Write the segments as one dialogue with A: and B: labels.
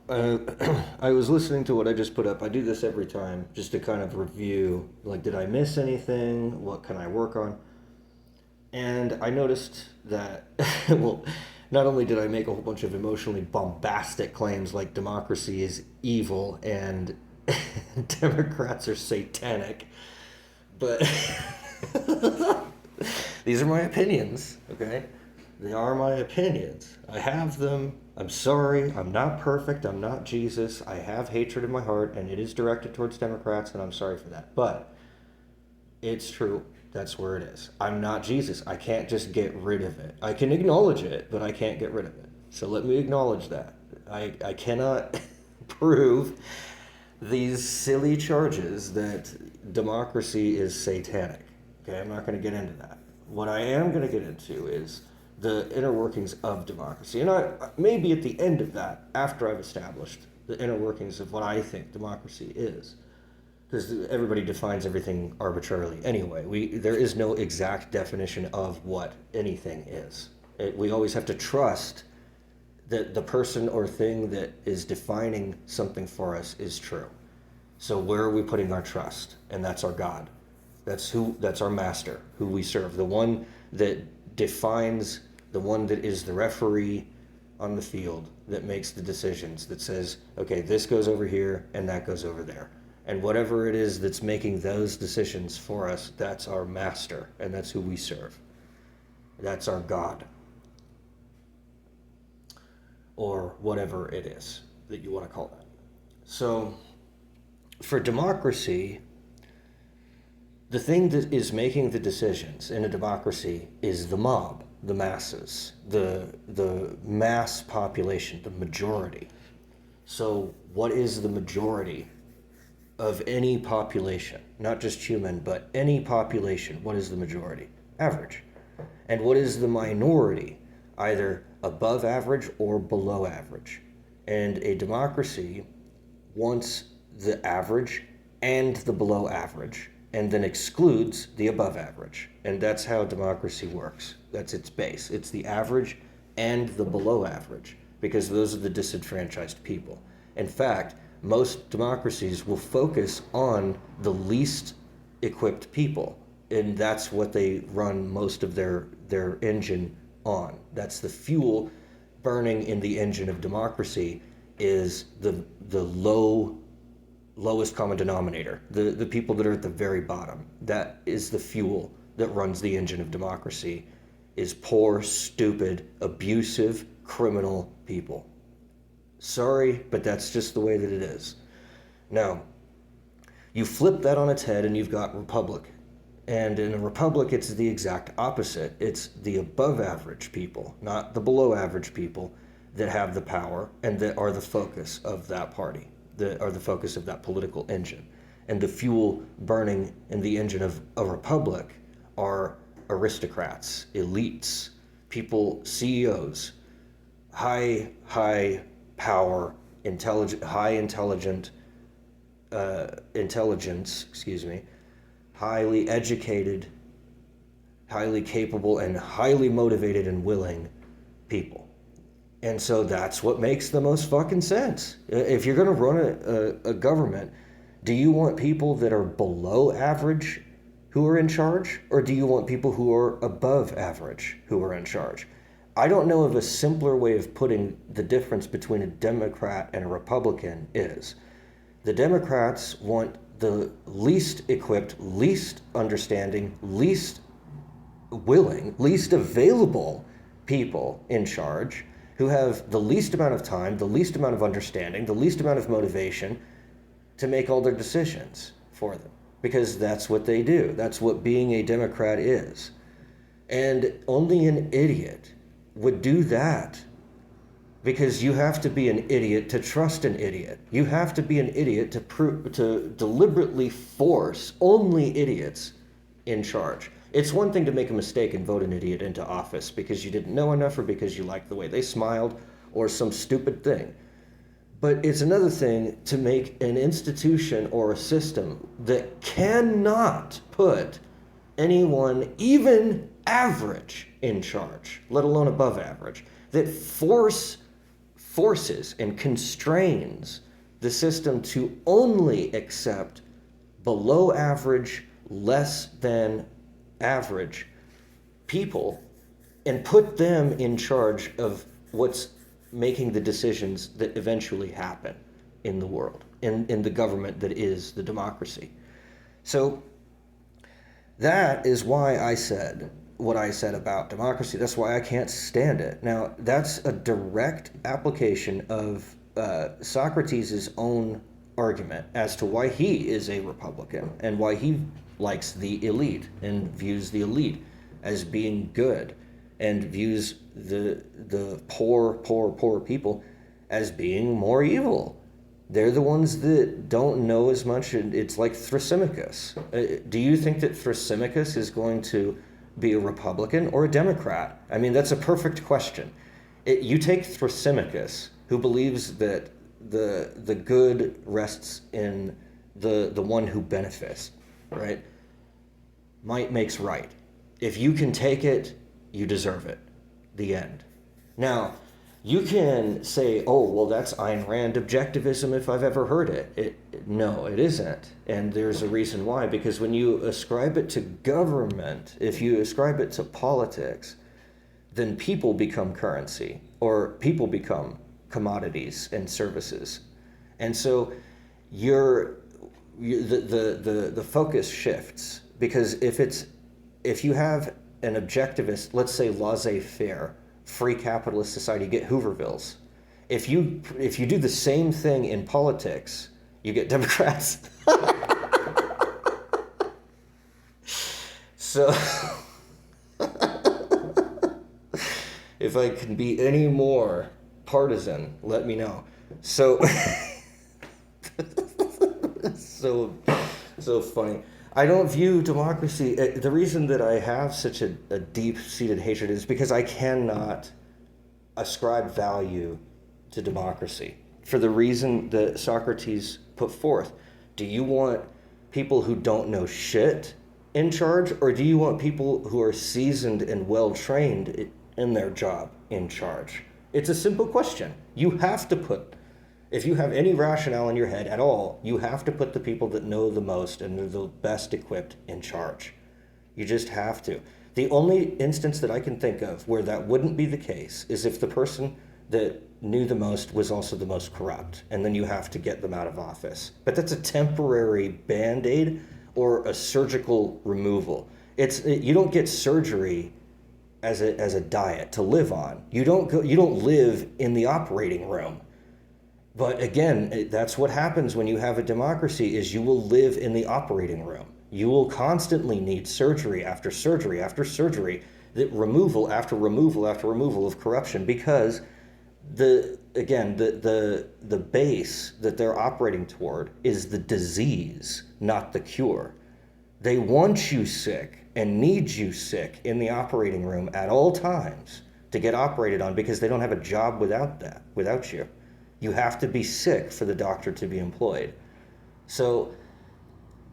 A: uh, I was listening to what I just put up. I do this every time just to kind of review, like, did I miss anything? What can I work on? And I noticed that, well, not only did I make a whole bunch of emotionally bombastic claims like democracy is evil and Democrats are satanic, but these are my opinions, okay? They are my opinions. I have them. I'm sorry. I'm not perfect. I'm not Jesus. I have hatred in my heart, and it is directed towards Democrats, and I'm sorry for that. But it's true. That's where it is. I'm not Jesus. I can't just get rid of it. I can acknowledge it, but I can't get rid of it. So let me acknowledge that. I cannot prove these silly charges that democracy is satanic. Okay, I'm not going to get into that. What I am going to get into is the inner workings of democracy. And I maybe at the end of that, after I've established the inner workings of what I think democracy is, because everybody defines everything arbitrarily anyway. There is no exact definition of what anything is. We always have to trust that the person or thing that is defining something for us is true. So where are we putting our trust? And that's our God. That's our master, who we serve. The one that defines, the one that is the referee on the field, that makes the decisions, that says, okay, this goes over here and that goes over there. And whatever it is that's making those decisions for us, that's our master, and that's who we serve. That's our God. Or whatever it is that you want to call that. So, for democracy, the thing that is making the decisions in a democracy is the mob, the masses, the mass population, the majority. So, what is the majority of any population? Not just human, but any population. What is the majority? Average. And what is the minority? Either above average or below average. And a democracy wants the average and the below average, and then excludes the above average. And that's how democracy works. That's its base. It's the average and the below average, because those are the disenfranchised people. In fact, most democracies will focus on the least equipped people, and that's what they run most of their engine on. That's the fuel burning in the engine of democracy, is the lowest common denominator, the people that are at the very bottom. That is the fuel that runs the engine of democracy, is poor, stupid, abusive, criminal people. Sorry, but that's just the way that it is. Now, you flip that on its head and you've got republic. And in a republic, it's the exact opposite. It's the above average people, not the below average people, that have the power and that are the focus of that party, that are the focus of that political engine. And the fuel burning in the engine of a republic are aristocrats, elites, people, CEOs, high power, high intelligence, highly educated, highly capable, and highly motivated and willing people. And so that's what makes the most fucking sense. If you're going to run a government, do you want people that are below average who are in charge? Or do you want people who are above average who are in charge? I don't know of a simpler way of putting the difference between a Democrat and a Republican is. The Democrats want the least equipped, least understanding, least willing, least available people in charge, who have the least amount of time, the least amount of understanding, the least amount of motivation to make all their decisions for them. Because that's what they do. That's what being a Democrat is. And only an idiot would do that, because you have to be an idiot to trust an idiot. You have to be an idiot to deliberately force only idiots in charge. It's one thing to make a mistake and vote an idiot into office because you didn't know enough or because you liked the way they smiled or some stupid thing. But it's another thing to make an institution or a system that cannot put anyone, even average, in charge, let alone above average, that force forces and constrains the system to only accept below average, less than average people and put them in charge of what's making the decisions that eventually happen in the world, in the government that is the democracy. So that is why I said what I said about democracy. That's why I can't stand it. Now, that's a direct application of Socrates' own argument as to why he is a Republican and why he likes the elite and views the elite as being good and views the poor people as being more evil. They're the ones that don't know as much. It's like Thrasymachus. Do you think that Thrasymachus is going to be a Republican or a Democrat? I mean, that's a perfect question. You take Thrasymachus, who believes that the good rests in the one who benefits, right? Might makes right. If you can take it, you deserve it. The end. Now, you can say, oh, well, that's Ayn Rand objectivism if I've ever heard it. No, it isn't. And there's a reason why. Because when you ascribe it to government, if you ascribe it to politics, then people become currency, or people become commodities and services. And so the focus shifts. Because if you have an objectivist, let's say laissez-faire, free capitalist society, you get Hoovervilles. If you do the same thing in politics, you get Democrats. So if I can be any more partisan, let me know. So so funny. I don't view democracy. The reason that I have such a deep-seated hatred is because I cannot ascribe value to democracy for the reason that Socrates put forth. Do you want people who don't know shit in charge, or do you want people who are seasoned and well-trained in their job in charge? It's a simple question. You have to put, if you have any rationale in your head at all, you have to put the people that know the most and are the best equipped in charge. You just have to. The only instance that I can think of where that wouldn't be the case is if the person that knew the most was also the most corrupt, and then you have to get them out of office. But that's a temporary Band-Aid or a surgical removal. You don't get surgery as a diet to live on. You don't live in the operating room. But again, that's what happens when you have a democracy, is you will live in the operating room. You will constantly need surgery after surgery after surgery, that removal after removal after removal of corruption, because the base that they're operating toward is the disease, not the cure. They want you sick and need you sick in the operating room at all times to get operated on, because they don't have a job without you. You have to be sick for the doctor to be employed. So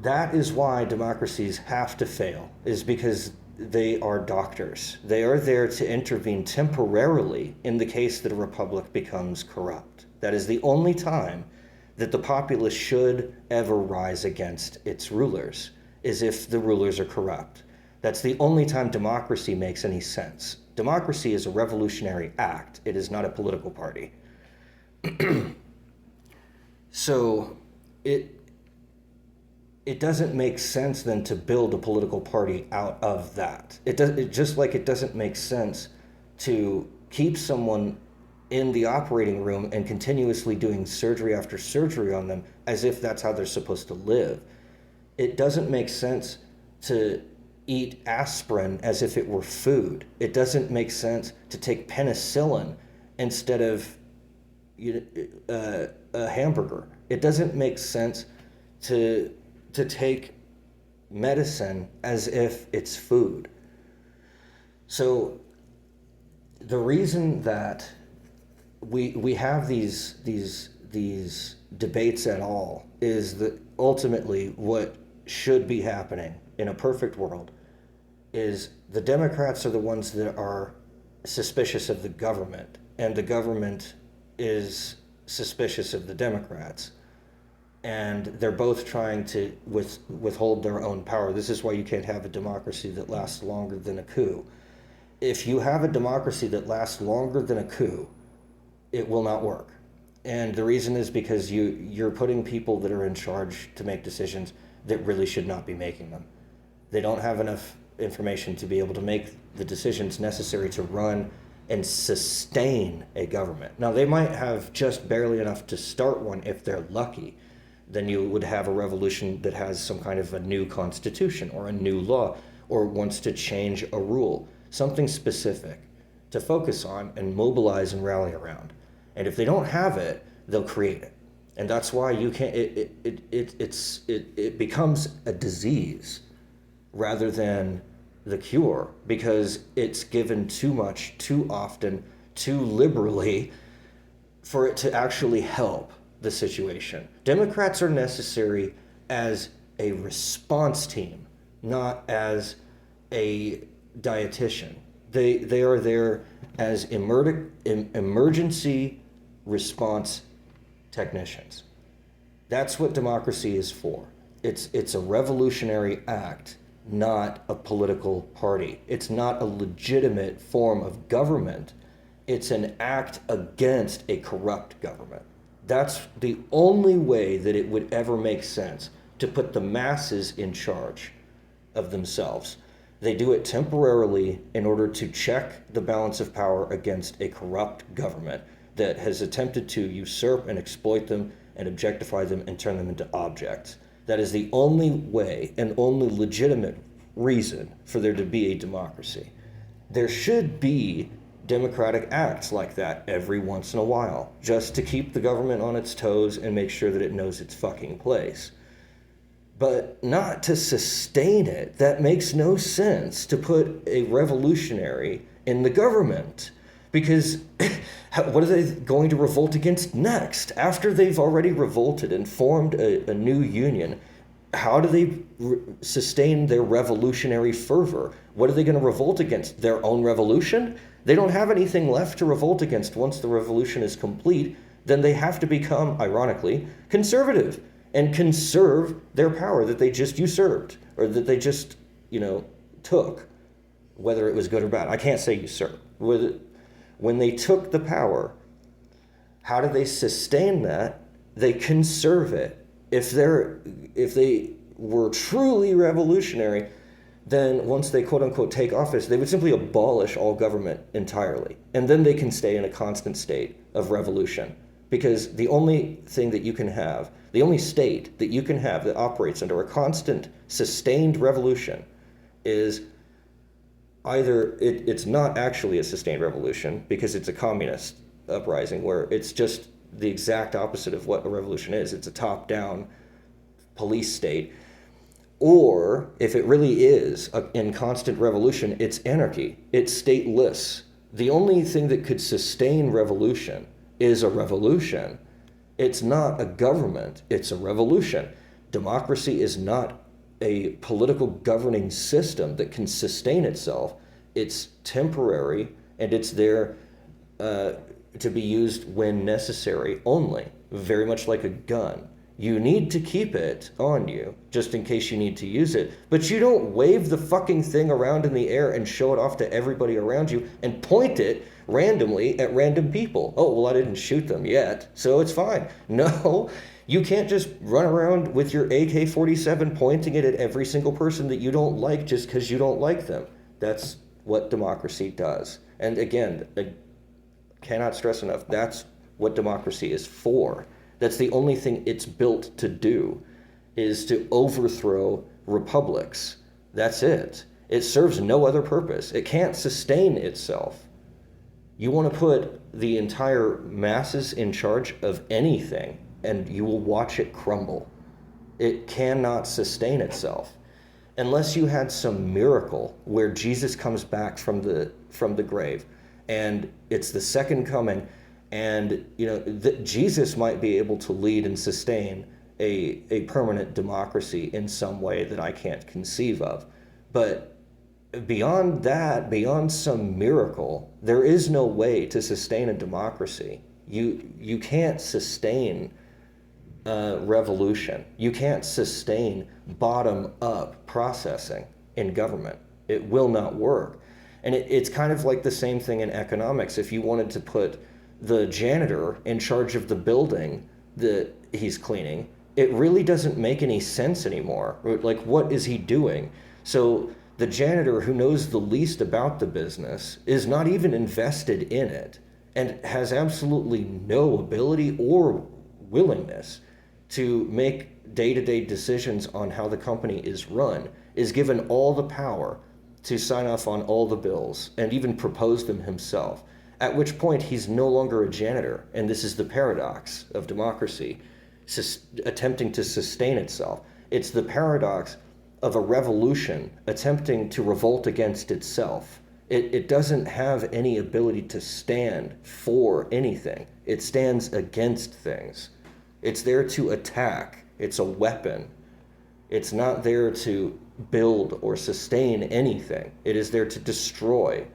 A: that is why democracies have to fail, is because they are doctors. They are there to intervene temporarily in the case that a republic becomes corrupt. That is the only time that the populace should ever rise against its rulers, is if the rulers are corrupt. That's the only time democracy makes any sense. Democracy is a revolutionary act. It is not a political party. So it doesn't make sense then to build a political party out of that. It just like it doesn't make sense to keep someone in the operating room and continuously doing surgery after surgery on them as if that's how they're supposed to live. It doesn't make sense to eat aspirin as if it were food. It doesn't make sense to take penicillin instead of a hamburger. It doesn't make sense to take medicine as if it's food. So the reason that we have these debates at all is that ultimately what should be happening in a perfect world is the Democrats are the ones that are suspicious of the government, and the government is suspicious of the Democrats. And they're both trying to withhold their own power. This is why you can't have a democracy that lasts longer than a coup. If you have a democracy that lasts longer than a coup, it will not work. And the reason is because you're putting people that are in charge to make decisions that really should not be making them. They don't have enough information to be able to make the decisions necessary to run and sustain a government. Now, they might have just barely enough to start one if they're lucky. Then you would have a revolution that has some kind of a new constitution or a new law or wants to change a rule, something specific to focus on and mobilize and rally around. And if they don't have it, they'll create it. And that's why you can't, it becomes a disease rather than the cure, because it's given too much, too often, too liberally for it to actually help the situation. Democrats are necessary as a response team, not as a dietitian. They are there as emergency response technicians. That's what democracy is for. It's a revolutionary act, not a political party. It's not a legitimate form of government. It's an act against a corrupt government. That's the only way that it would ever make sense to put the masses in charge of themselves. They do it temporarily in order to check the balance of power against a corrupt government that has attempted to usurp and exploit them and objectify them and turn them into objects. That is the only way and only legitimate reason for there to be a democracy. There should be democratic acts like that every once in a while, just to keep the government on its toes and make sure that it knows its fucking place. But not to sustain it. That makes no sense, to put a revolutionary in the government. Because what are they going to revolt against next? After they've already revolted and formed a new union, how do they sustain their revolutionary fervor? What are they going to revolt against? Their own revolution? They don't have anything left to revolt against once the revolution is complete. Then they have to become, ironically, conservative and conserve their power that they just usurped, or that they just, took, whether it was good or bad. I can't say usurp. When they took the power, how do they sustain that? They conserve it. If they were truly revolutionary, then once they quote unquote take office, they would simply abolish all government entirely. And then they can stay in a constant state of revolution. Because the only thing that you can have, the only state that you can have that operates under a constant, sustained revolution is either it's not actually a sustained revolution because it's a communist uprising where it's just the exact opposite of what a revolution is. It's a top-down police state. Or if it really is in constant revolution, it's anarchy. It's stateless. The only thing that could sustain revolution is a revolution. It's not a government, it's a revolution. Democracy is not a political governing system that can sustain itself. It's temporary, and it's there to be used when necessary only, very much like a gun. You need to keep it on you, just in case you need to use it. But you don't wave the fucking thing around in the air and show it off to everybody around you and point it randomly at random people. Oh, well, I didn't shoot them yet, so it's fine. No, you can't just run around with your AK-47 pointing it at every single person that you don't like just because you don't like them. That's what democracy does. And again, I cannot stress enough, that's what democracy is for. That's the only thing it's built to do, is to overthrow republics. That's it. It serves no other purpose. It can't sustain itself. You want to put the entire masses in charge of anything, and you will watch it crumble. It cannot sustain itself. Unless you had some miracle where Jesus comes back from the grave, and it's the second coming, and Jesus might be able to lead and sustain a permanent democracy in some way that I can't conceive of. But beyond that, beyond some miracle, there is no way to sustain a democracy. You can't sustain revolution. You can't sustain bottom-up processing in government. It will not work. And it's kind of like the same thing in economics. If you wanted to put the janitor in charge of the building that he's cleaning, it really doesn't make any sense anymore. Like, what is he doing? So the janitor who knows the least about the business is not even invested in it and has absolutely no ability or willingness to make day-to-day decisions on how the company is run, is given all the power to sign off on all the bills and even propose them himself, at which point he's no longer a janitor. And this is the paradox of democracy attempting to sustain itself. It's the paradox of a revolution attempting to revolt against itself. It doesn't have any ability to stand for anything. It stands against things. It's there to attack. It's a weapon. It's not there to build or sustain anything. It is there to destroy.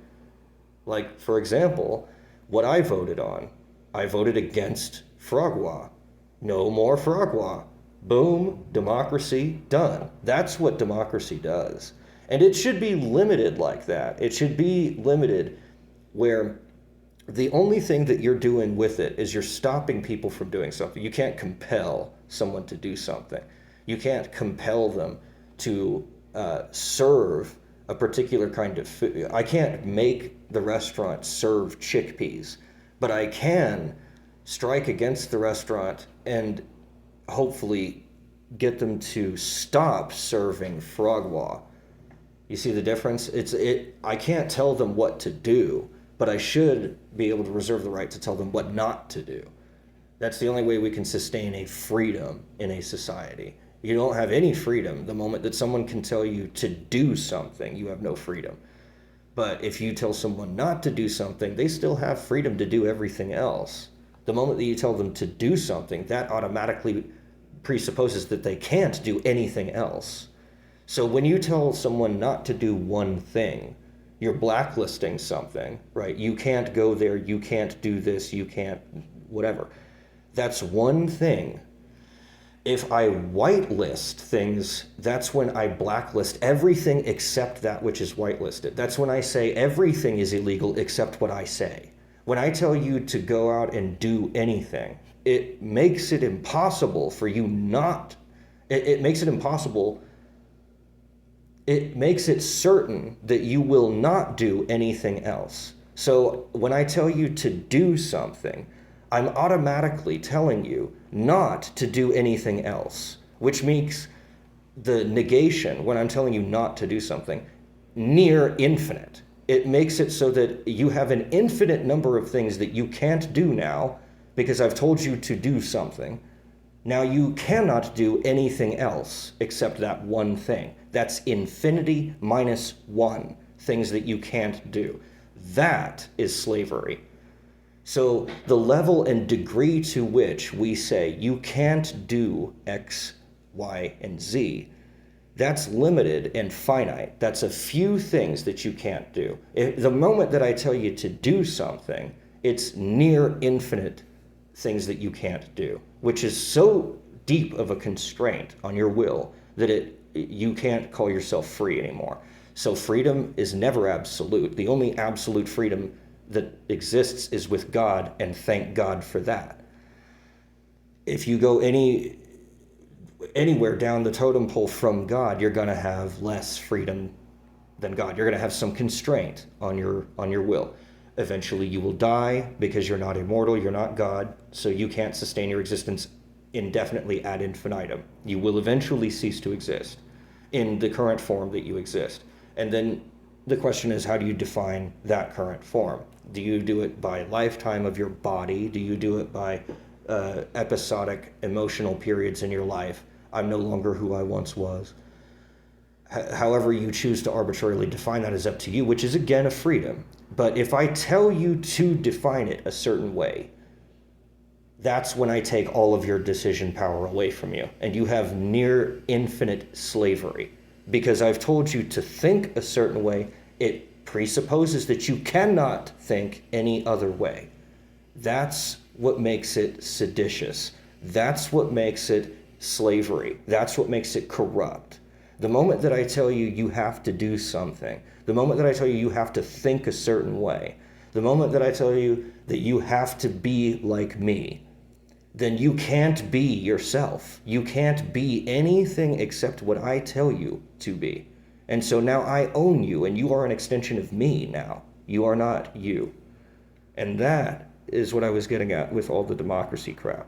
A: Like, for example, what I voted on. I voted against Fragua. No more Fragua. Boom, democracy, done. That's what democracy does. And it should be limited like that. It should be limited where the only thing that you're doing with it is you're stopping people from doing something. You can't compel someone to do something. You can't compel them to serve a particular kind of food. I can't make the restaurant serve chickpeas, but I can strike against the restaurant and hopefully get them to stop serving fragua. You see the difference? I can't tell them what to do, but I should be able to reserve the right to tell them what not to do. That's the only way we can sustain a freedom in a society. You don't have any freedom the moment that someone can tell you to do something. You have no freedom. But if you tell someone not to do something, they still have freedom to do everything else. The moment that you tell them to do something, that automatically presupposes that they can't do anything else. So when you tell someone not to do one thing, you're blacklisting something, right? You can't go there, you can't do this, you can't whatever. That's one thing. If I whitelist things, that's when I blacklist everything except that which is whitelisted. That's when I say everything is illegal except what I say. When I tell you to go out and do anything, it makes it impossible for you not, it makes it impossible, it makes it certain that you will not do anything else. So when I tell you to do something, I'm automatically telling you not to do anything else, which makes the negation, when I'm telling you not to do something, near infinite. It makes it so that you have an infinite number of things that you can't do now because I've told you to do something. Now you cannot do anything else except that one thing. That's infinity minus one things that you can't do. That is slavery. So the level and degree to which we say you can't do X, Y, and Z, that's limited and finite. That's a few things that you can't do. The moment that I tell you to do something, it's near infinite things that you can't do, which is so deep of a constraint on your will that you can't call yourself free anymore. So freedom is never absolute. The only absolute freedom that exists is with God, and thank God for that. If you go anywhere down the totem pole from God, you're going to have less freedom than God. You're going to have some constraint on your will. Eventually you will die because you're not immortal, you're not God, so you can't sustain your existence indefinitely ad infinitum. You will eventually cease to exist in the current form that you exist. And then the question is, how do you define that current form? Do you do it by lifetime of your body? Do you do it by episodic emotional periods in your life? I'm no longer who I once was. However you choose to arbitrarily define that is up to you, which is again a freedom. But if I tell you to define it a certain way, that's when I take all of your decision power away from you, and you have near infinite slavery. Because I've told you to think a certain way, it presupposes that you cannot think any other way. That's what makes it seditious. That's what makes it slavery. That's what makes it corrupt. The moment that I tell you you have to do something, the moment that I tell you you have to think a certain way, the moment that I tell you that you have to be like me, then you can't be yourself. You can't be anything except what I tell you to be. And so now I own you, and you are an extension of me now. You are not you. And that is what I was getting at with all the democracy crap.